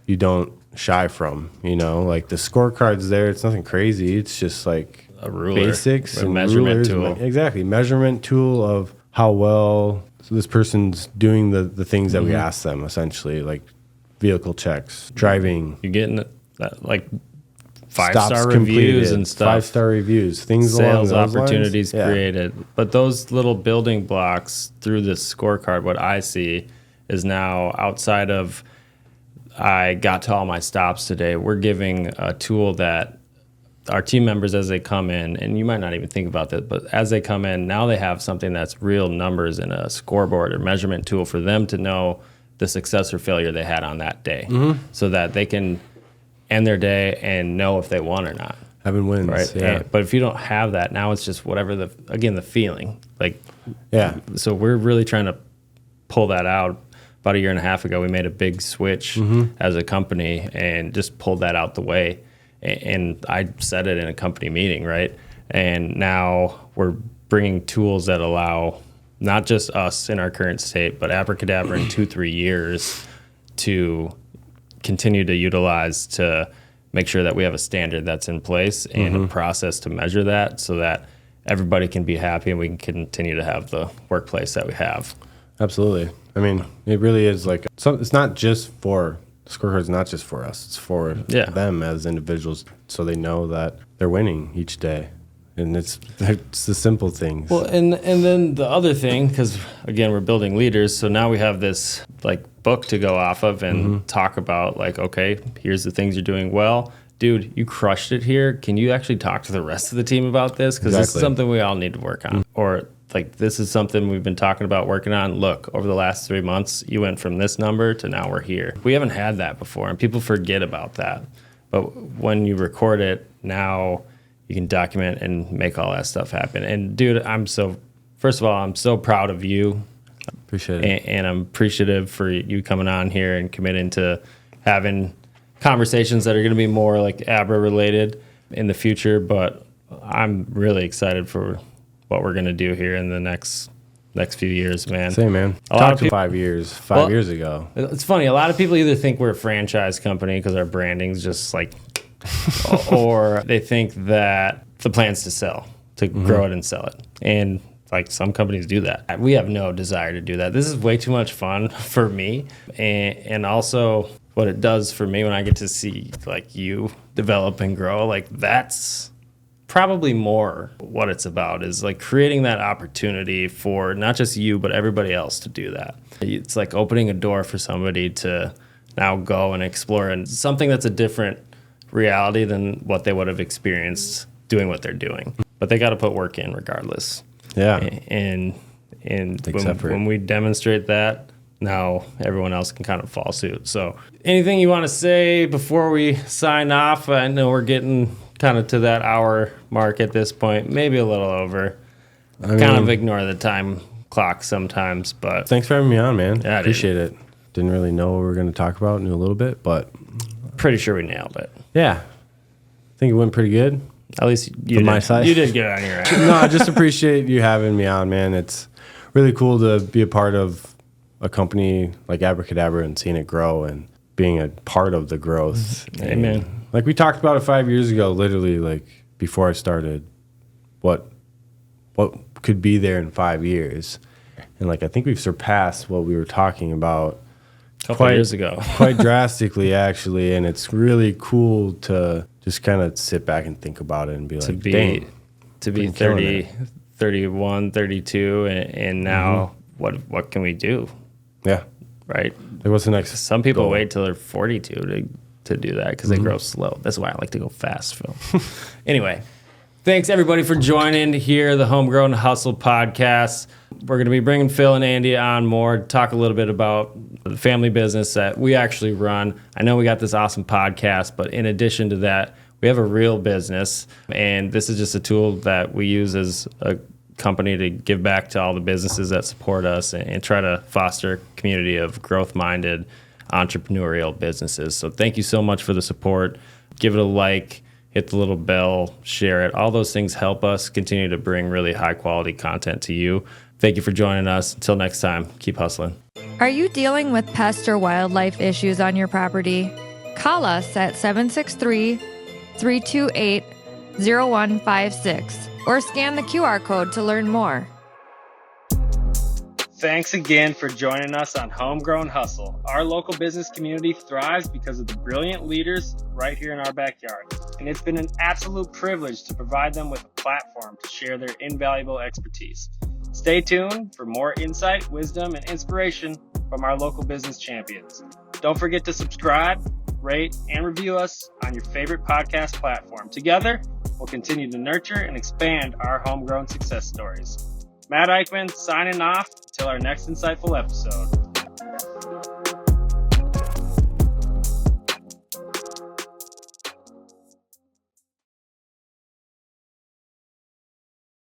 you don't shy from. You know, like the scorecards there, it's nothing crazy. It's just like A ruler. basics A and measurement rulers. tool. Exactly. Measurement tool of how well this person's doing the things that we ask them, essentially, like vehicle checks, driving. You're getting that, like, Stops 5-star completed, reviews and stuff. 5-star reviews, things Sales along those opportunities lines. Yeah. created. But those little building blocks through this scorecard, what I see is now outside of I got to all my stops today, we're giving a tool that our team members, as they come in, and you might not even think about that, but as they come in, now they have something that's real numbers in a scoreboard or measurement tool for them to know the success or failure they had on that day so that they can end their day and know if they won or not. Having wins, Right. yeah. But if you don't have that, now it's just whatever the feeling. Like, Yeah. so we're really trying to pull that out. About a year and a half ago, we made a big switch as a company and just pulled that out the way. And I said it in a company meeting, right? And now we're bringing tools that allow not just us in our current state, but Abra Kadabra in 2-3 years to continue to utilize to make sure that we have a standard that's in place and a process to measure that so that everybody can be happy and we can continue to have the workplace that we have. Absolutely. I mean, it really is like, it's not just for, the scorecard's not just for us. It's for them as individuals so they know that they're winning each day. And it's the simple things. Well, and then the other thing, because again, we're building leaders, so now we have this like book to go off of and talk about like, okay, here's the things you're doing well. Dude, you crushed it here. Can you actually talk to the rest of the team about this? Because this is something we all need to work on. Or like, this is something we've been talking about working on. Look, over the last 3 months, you went from this number to now we're here. We haven't had that before, and people forget about that. But when you record it now you can document and make all that stuff happen. And dude, first of all, I'm so proud of you. Appreciate it. And I'm appreciative for you coming on here and committing to having conversations that are going to be more like Abra related in the future. But I'm really excited for what we're going to do here in the next few years, man. Same, man. Talked to 5 years ago. It's funny. A lot of people either think we're a franchise company because our branding's just like, or they think that the plan's to sell, to grow it and sell it. And like some companies do that. We have no desire to do that. This is way too much fun for me. And also what it does for me when I get to see like you develop and grow, like that's probably more what it's about, is like creating that opportunity for not just you, but everybody else to do that. It's like opening a door for somebody to now go and explore and something that's a different reality than what they would have experienced doing what they're doing. But they got to put work in regardless. Yeah. And when we demonstrate that, now everyone else can kind of follow suit. So anything you want to say before we sign off? I know we're getting kind of to that hour mark at this point, maybe a little over. Kind of ignore the time clock sometimes, but thanks for having me on, man. Yeah, appreciate it. Didn't really know what we were going to talk about, knew a little bit, but pretty sure we nailed it. Yeah. I think it went pretty good. At least you my side. You did get it on your ass. No, I just appreciate you having me on, man. It's really cool to be a part of a company like Abra Kadabra and seeing it grow and being a part of the growth. Amen. Like we talked about it 5 years ago, literally like before I started, what could be there in 5 years. And like I think we've surpassed what we were talking about a couple years ago. Quite drastically, actually. And it's really cool to just kind of sit back and think about it and be like, dang. To be 30, 31, 32, and now what can we do? Yeah. Right? Like what's the next Some people goal? wait till they're 42 to do that because they grow slow. That's why I like to go fast, Phil. Anyway, thanks everybody for joining here, the Homegrown Hustle podcast. We're going to be bringing Phil and Andy on more, talk a little bit about the family business that we actually run. I know we got this awesome podcast, but in addition to that, we have a real business, and this is just a tool that we use as a company to give back to all the businesses that support us and try to foster a community of growth-minded entrepreneurial businesses. So thank you so much for the support. Give it a like, hit the little bell, share it. All those things help us continue to bring really high-quality content to you. Thank you for joining us. Until next time, keep hustling. Are you dealing with pest or wildlife issues on your property? Call us at 763-328-0156 or scan the QR code to learn more. Thanks again for joining us on Homegrown Hustle. Our local business community thrives because of the brilliant leaders right here in our backyard. And it's been an absolute privilege to provide them with a platform to share their invaluable expertise. Stay tuned for more insight, wisdom, and inspiration from our local business champions. Don't forget to subscribe, rate, and review us on your favorite podcast platform. Together, we'll continue to nurture and expand our homegrown success stories. Matt Eickman signing off until our next insightful episode.